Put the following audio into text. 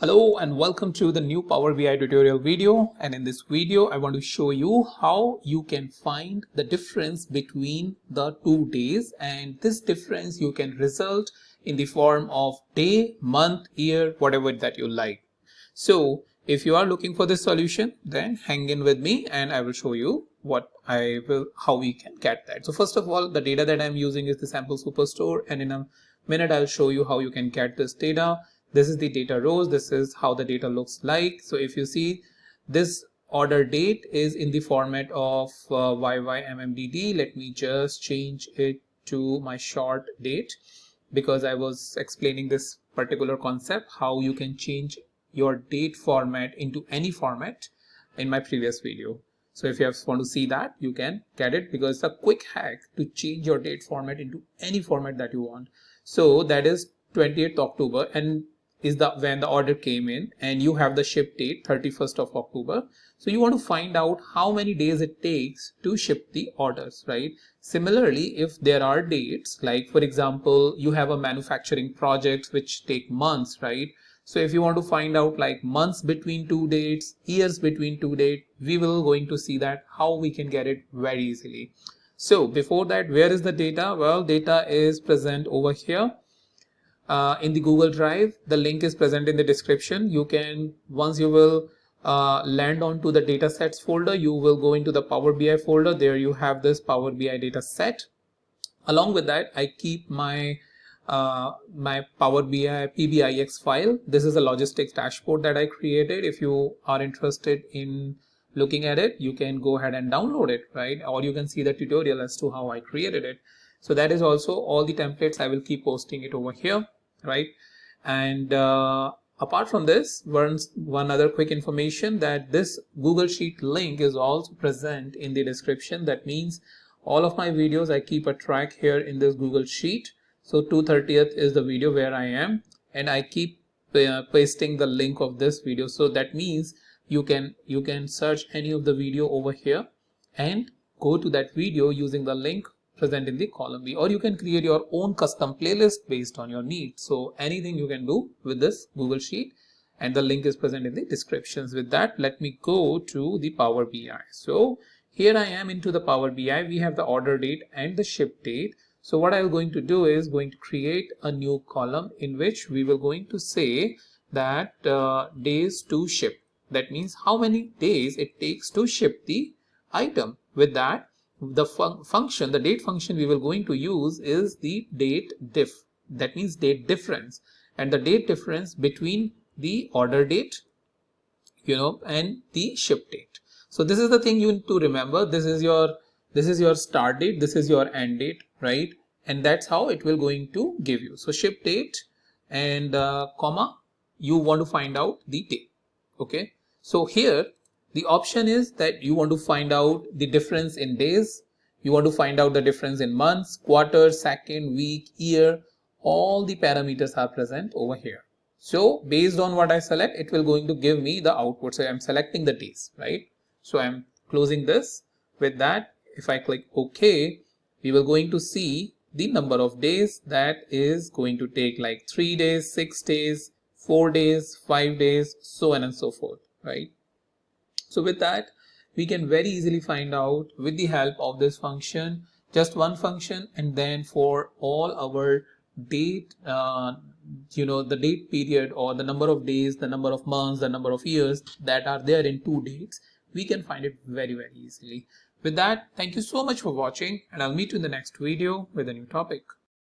Hello and welcome to the new Power BI tutorial video, and in this video I want to show you how you can find the difference between the 2 days, and this difference you can result in the form of day, month, year, whatever that you like. So if you are looking for this solution, then hang in with me and I will show you how we can get that. So first of all, the data that I'm using is the sample superstore, and in a minute I'll show you how you can get this data. This is the data rows. This is how the data looks like. So if you see, this order date is in the format of YYMMDD. Let me just change it to my short date, because I was explaining this particular concept, how you can change your date format into any format in my previous video. So if you want to see that, you can get it, because it's a quick hack to change your date format into any format that you want. So that is 28th October and is when the order came in, and you have the ship date 31st of October. So you want to find out how many days it takes to ship the orders, right? Similarly, if there are dates, like for example, you have a manufacturing project which take months, right? So if you want to find out like months between 2 dates, years between 2 dates, we will going to see that how we can get it very easily. So before that, where is the data? Well, data is present over here. In the Google Drive. The link is present in the description. You can, once you will land onto the datasets folder, you will go into the Power BI folder. There you have this Power BI data set. Along with that, I keep my my Power BI PBIX file. This is a logistics dashboard that I created. If you are interested in looking at it, you can go ahead and download it, right? Or you can see the tutorial as to how I created it. So that is also all the templates. I will keep posting it over here, right? And apart from this, one other quick information, that this Google Sheet link is also present in the description. That means all of my videos I keep a track here in this Google Sheet. So 230th is the video where I am, and I keep pasting the link of this video. So that means you can search any of the video over here and go to that video using the link present in the column B, or you can create your own custom playlist based on your needs. So anything you can do with this Google Sheet, and the link is present in the descriptions. With that, let me go to the Power BI. So here I am into the Power BI. We have the order date and the ship date. So what I'm going to do is going to create a new column in which we will going to say that days to ship. That means how many days it takes to ship the item. With that, the function, the date function we will going to use is the date diff. That means date difference, and the date difference between the order date, and the ship date. So this is the thing you need to remember. This is your start date, this is your end date, right? And that's how it will going to give you. So ship date and comma, you want to find out the date. Okay, so here the option is that you want to find out the difference in days, you want to find out the difference in months, quarter, second, week, year. All the parameters are present over here. So based on what I select, it will going to give me the output. So I'm selecting the days, right? So I'm closing this. With that, if I click OK, we will going to see the number of days that is going to take, like 3 days, 6 days, 4 days, 5 days, so on and so forth, right? So with that, we can very easily find out with the help of this function, just one function, and then for all our date, the date period, or the number of days, the number of months, the number of years that are there in 2 dates, we can find it very, very easily. With that, thank you so much for watching, and I'll meet you in the next video with a new topic.